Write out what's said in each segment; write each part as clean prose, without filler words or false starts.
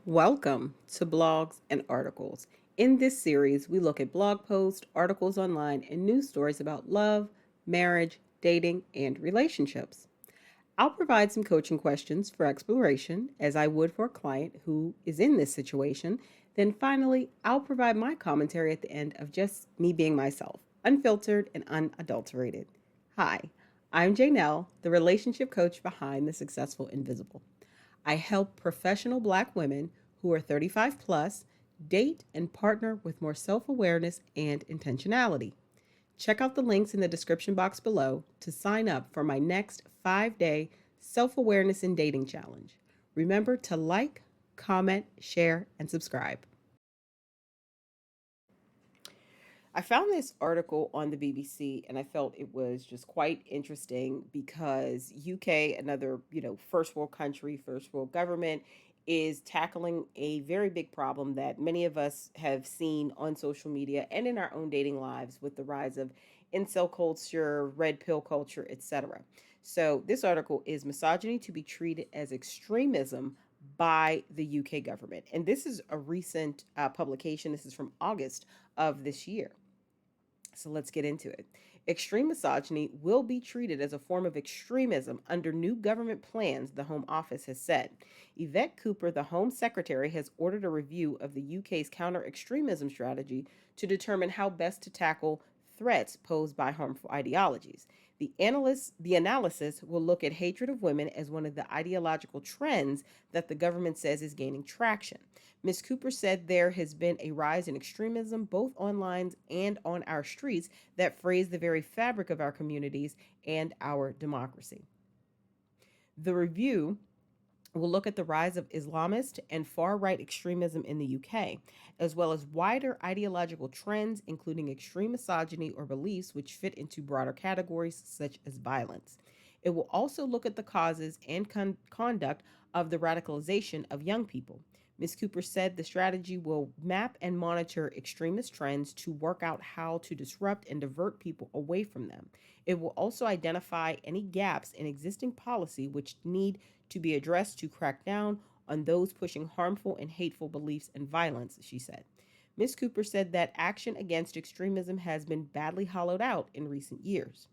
Welcome to Blogs and Articles. In this series, we look at blog posts, articles online, and news stories about love, marriage, dating, and relationships. I'll provide some coaching questions for exploration, as I would for a client who is in this situation. Then finally, I'll provide my commentary at the end of just me being myself, unfiltered and unadulterated. Hi, I'm Janelle, the relationship coach behind The Successful Invisible. I help professional Black women who are 35 plus date and partner with more self awareness and intentionality. Check out the links in the description box below to sign up for my next 5-day self awareness and dating challenge. Remember to like, comment, share, and subscribe. I found this article on the BBC and I felt it was just quite interesting because UK, another, first world country, first world government, is tackling a very big problem that many of us have seen on social media and in our own dating lives with the rise of incel culture, red pill culture, etc. So this article is misogyny to be treated as extremism by the UK government. And this is a recent publication. This is from August of this year. So let's get into it. Extreme misogyny will be treated as a form of extremism under new government plans, the Home Office has said. Yvette Cooper, the Home Secretary, has ordered a review of the UK's counter-extremism strategy to determine how best to tackle threats posed by harmful ideologies. The analysis will look at hatred of women as one of the ideological trends that the government says is gaining traction. Ms. Cooper said there has been a rise in extremism both online and on our streets that frays the very fabric of our communities and our democracy. The review will look at the rise of Islamist and far-right extremism in the UK, as well as wider ideological trends, including extreme misogyny or beliefs which fit into broader categories such as violence. It will also look at the causes and conduct of the radicalization of young people. Ms. Cooper said the strategy will map and monitor extremist trends to work out how to disrupt and divert people away from them. It will also identify any gaps in existing policy which need to be addressed to crack down on those pushing harmful and hateful beliefs and violence, she said. Ms. Cooper said that action against extremism has been badly hollowed out in recent years.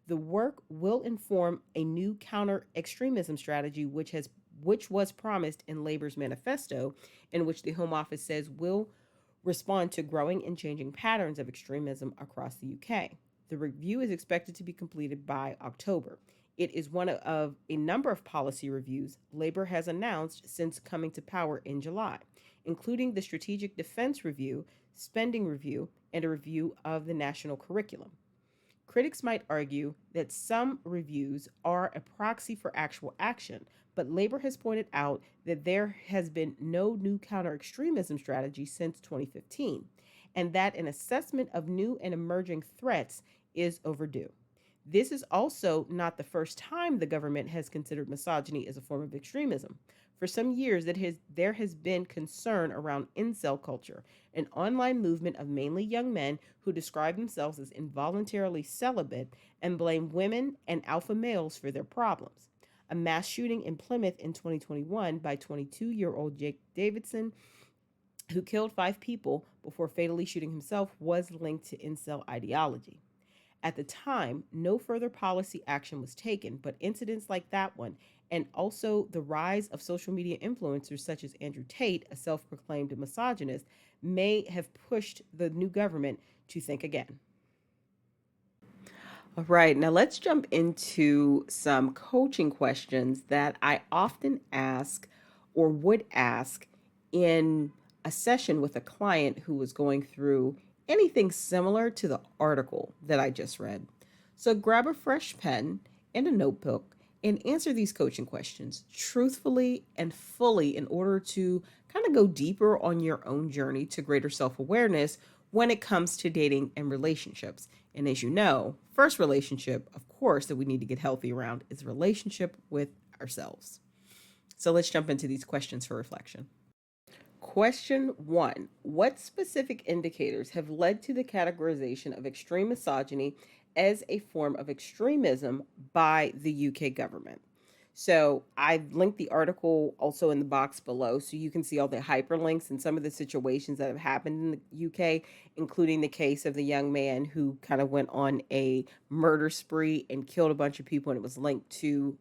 The work will inform a new counter-extremism strategy which was promised in Labour's manifesto, in which the Home Office says will respond to growing and changing patterns of extremism across the UK. The review is expected to be completed by October. It is one of a number of policy reviews Labour has announced since coming to power in July, including the Strategic Defence Review, Spending Review, and a review of the national curriculum. Critics might argue that some reviews are a proxy for actual action, but Labor has pointed out that there has been no new counter-extremism strategy since 2015, and that an assessment of new and emerging threats is overdue. This is also not the first time the government has considered misogyny as a form of extremism. For some years, there has been concern around incel culture, an online movement of mainly young men who describe themselves as involuntarily celibate and blame women and alpha males for their problems. A mass shooting in Plymouth in 2021 by 22-year-old Jake Davidson, who killed 5 people before fatally shooting himself, was linked to incel ideology. At the time, no further policy action was taken, but incidents like that one, and also the rise of social media influencers such as Andrew Tate, a self-proclaimed misogynist, may have pushed the new government to think again. All right, now let's jump into some coaching questions that I often ask or would ask in a session with a client who was going through anything similar to the article that I just read. So grab a fresh pen and a notebook and answer these coaching questions truthfully and fully in order to kind of go deeper on your own journey to greater self-awareness when it comes to dating and relationships. And as you know, first relationship, of course, that we need to get healthy around is a relationship with ourselves. So let's jump into these questions for reflection. Question 1. What specific indicators have led to the categorization of extreme misogyny as a form of extremism by the UK government? So I've linked the article also in the box below so you can see all the hyperlinks and some of the situations that have happened in the UK, including the case of the young man who kind of went on a murder spree and killed a bunch of people, and it was linked to,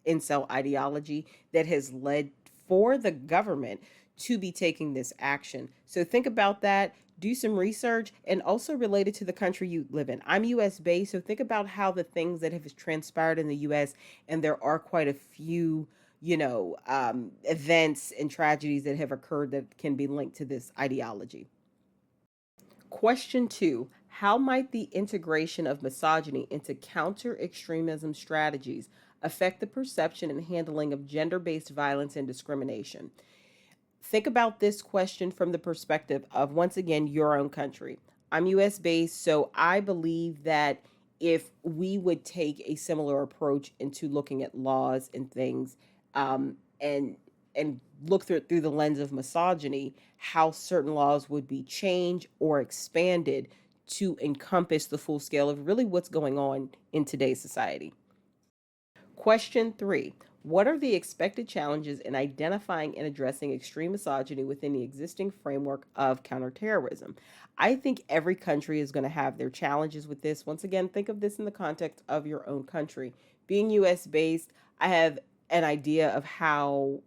incel ideology that has led for the government to be taking this action. So think about that, do some research, and also related to the country you live in. I'm US based, so think about how the things that have transpired in the US, and there are quite a few, events and tragedies that have occurred that can be linked to this ideology. Question 2: how might the integration of misogyny into counter extremism strategies affect the perception and handling of gender based violence and discrimination? Think about this question from the perspective of, once again, your own country. I'm US based, so I believe that if we would take a similar approach into looking at laws and things, and look through the lens of misogyny, how certain laws would be changed or expanded to encompass the full scale of really what's going on in today's society. Question 3: what are the expected challenges in identifying and addressing extreme misogyny within the existing framework of counterterrorism? I think every country is going to have their challenges with this. Once again, think of this in the context of your own country. Being US based, I have an idea of how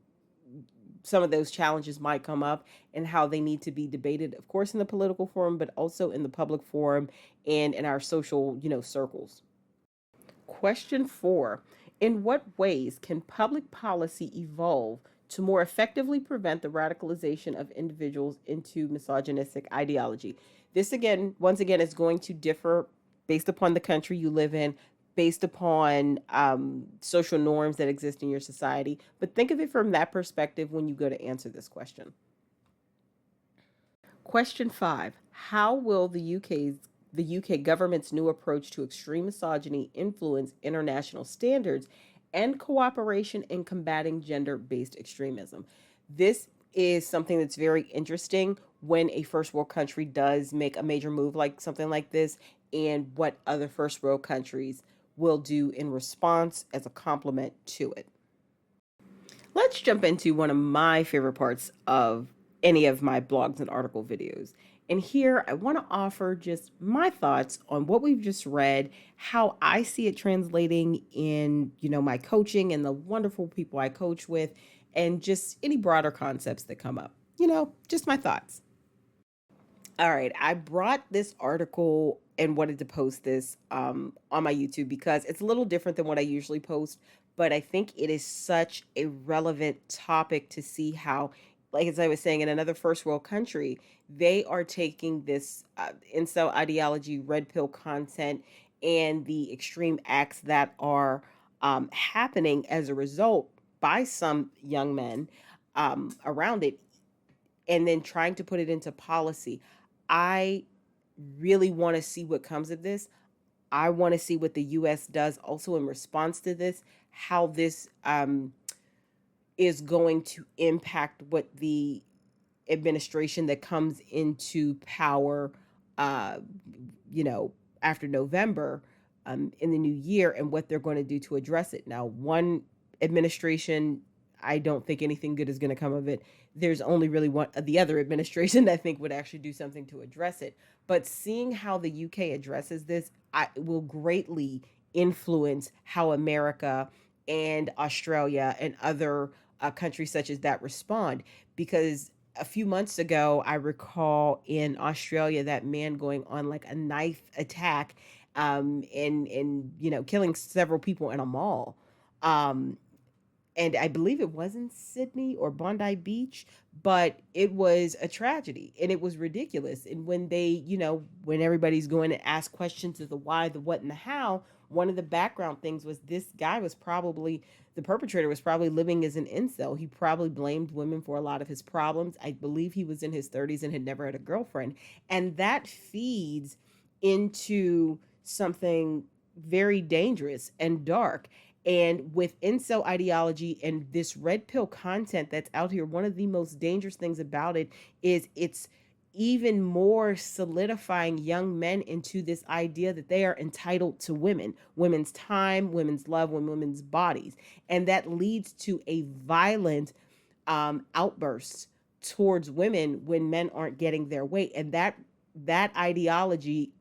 some of those challenges might come up and how they need to be debated, of course, in the political forum, but also in the public forum and in our social, circles. Question 4: in what ways can public policy evolve to more effectively prevent the radicalization of individuals into misogynistic ideology? This, again, once again, is going to differ based upon the country you live in, based upon social norms that exist in your society. But think of it from that perspective when you go to answer this question. Question 5: how will the UK government's new approach to extreme misogyny influence international standards and cooperation in combating gender-based extremism? This is something that's very interesting when a first world country does make a major move like something like this, and what other first world countries will do in response as a complement to it. Let's jump into one of my favorite parts of any of my blogs and article videos. And here I want to offer just my thoughts on what we've just read, how I see it translating in, my coaching and the wonderful people I coach with, and just any broader concepts that come up. Just my thoughts. All right, I brought this article and wanted to post this on my YouTube because it's a little different than what I usually post, but I think it is such a relevant topic to see how, like as I was saying, in another first world country, they are taking this incel ideology, red pill content, and the extreme acts that are happening as a result by some young men around it, and then trying to put it into policy. I really want to see what comes of this. I want to see what the US does also in response to this, how this is going to impact what the administration that comes into power, uh, after November, in the new year, and what they're going to do to address it. Now, one administration, I don't think anything good is going to come of it. There's only really one, the other administration, that I think would actually do something to address it. But seeing how the UK addresses this, will greatly influence how America and Australia and other countries such as that respond. Because a few months ago, I recall in Australia that man going on like a knife attack, and killing several people in a mall. Um, and I believe it was in Sydney or Bondi Beach, but it was a tragedy and it was ridiculous. And when when everybody's going to ask questions of the why, the what, and the how, one of the background things was this guy was probably, the perpetrator was probably living as an incel. He probably blamed women for a lot of his problems. I believe he was in his 30s and had never had a girlfriend. And that feeds into something very dangerous and dark. And with incel ideology and this red pill content that's out here, one of the most dangerous things about it is even more solidifying young men into this idea that they are entitled to women's time, women's love, and women's bodies. And that leads to a violent outburst towards women when men aren't getting their way. And that ideology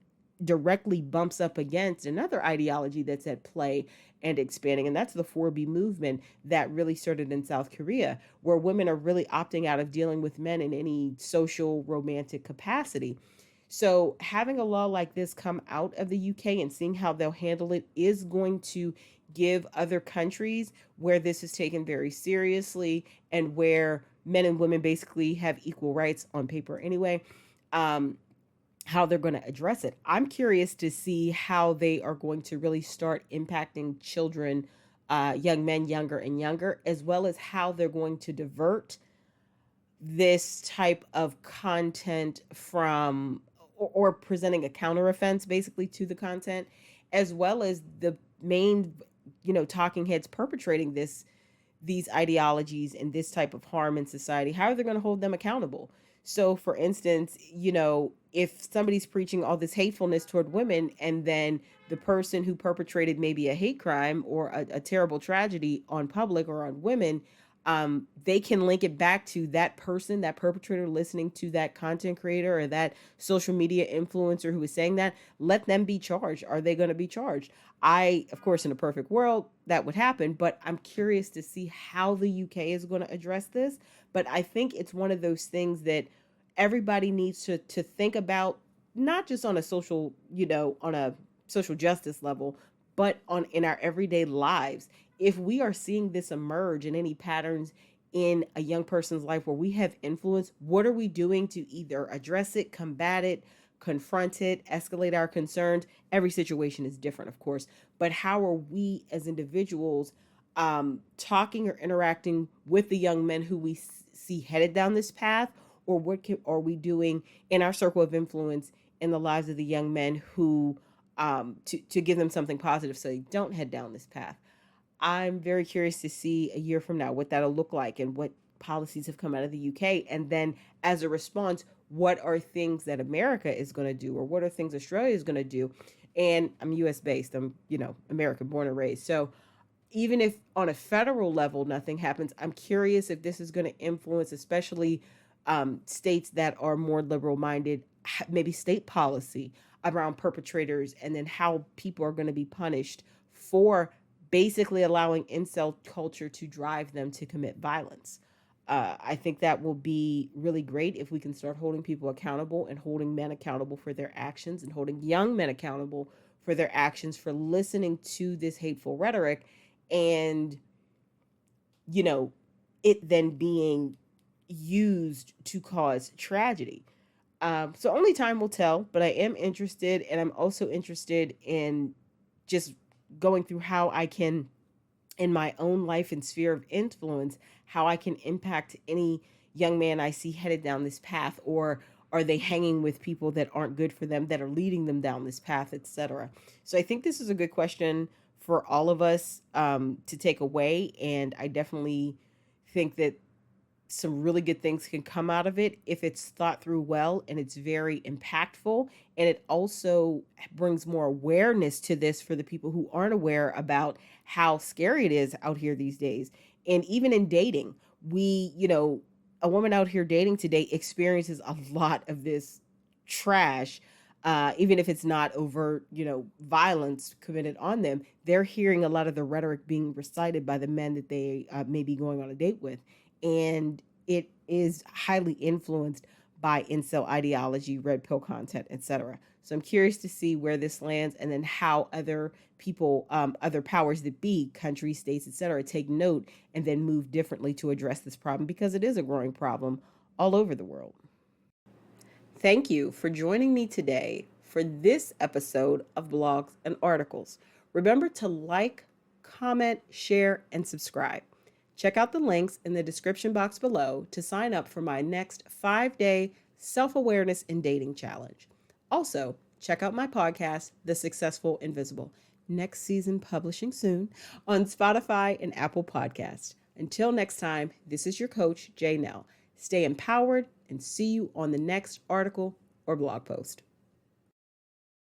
directly bumps up against another ideology that's at play and expanding, and that's the 4B movement that really started in South Korea, where women are really opting out of dealing with men in any social romantic capacity. So having a law like this come out of the UK and seeing how they'll handle it is going to give other countries where this is taken very seriously and where men and women basically have equal rights on paper anyway, how they're going to address it. I'm curious to see how they are going to really start impacting children, young men, younger and younger, as well as how they're going to divert this type of content from, or presenting a counter offense basically to the content, as well as the main, talking heads perpetrating these ideologies and this type of harm in society. How are they going to hold them accountable? So, for instance, if somebody's preaching all this hatefulness toward women, and then the person who perpetrated maybe a hate crime or a terrible tragedy on public or on women, they can link it back to that person, that perpetrator listening to that content creator or that social media influencer who is saying that. Let them be charged. Are they going to be charged? Of course, in a perfect world, that would happen, but I'm curious to see how the UK is going to address this. But I think it's one of those things that everybody needs to think about, not just on a social, on a social justice level, but in our everyday lives. If we are seeing this emerge in any patterns in a young person's life where we have influence, what are we doing to either address it, combat it, confront it, escalate our concerns? Every situation is different, of course, but how are we as individuals talking or interacting with the young men who we see headed down this path? Or what are we doing in our circle of influence in the lives of the young men who to give them something positive so they don't head down this path? I'm very curious to see a year from now what that'll look like and what policies have come out of the UK. And then as a response, what are things that America is going to do, or what are things Australia is going to do? And I'm US based. I'm, American born and raised. So even if on a federal level nothing happens, I'm curious if this is going to influence, especially states that are more liberal minded, maybe state policy around perpetrators, and then how people are going to be punished for basically allowing incel culture to drive them to commit violence. I think that will be really great if we can start holding people accountable and holding men accountable for their actions and holding young men accountable for their actions for listening to this hateful rhetoric, and it then being used to cause tragedy. So only time will tell, but I am interested, and I'm also interested in just going through how I can, in my own life and sphere of influence, how I can impact any young man I see headed down this path, or are they hanging with people that aren't good for them, that are leading them down this path, etc. So I think this is a good question for all of us to take away, and I definitely think that some really good things can come out of it if it's thought through well and it's very impactful. And it also brings more awareness to this for the people who aren't aware about how scary it is out here these days. And even in dating, a woman out here dating today experiences a lot of this trash. Even if it's not overt, violence committed on them, they're hearing a lot of the rhetoric being recited by the men that they may be going on a date with. And it is highly influenced by incel ideology, red pill content, etc. So I'm curious to see where this lands, and then how other people, other powers that be, countries, states, etc., take note and then move differently to address this problem, because it is a growing problem all over the world. Thank you for joining me today for this episode of Blogs and Articles. Remember to like, comment, share, and subscribe. Check out the links in the description box below to sign up for my next 5-day self-awareness and dating challenge. Also, check out my podcast, The Successful Invisible, next season publishing soon on Spotify and Apple Podcasts. Until next time, this is your coach, Janelle. Stay empowered and see you on the next article or blog post.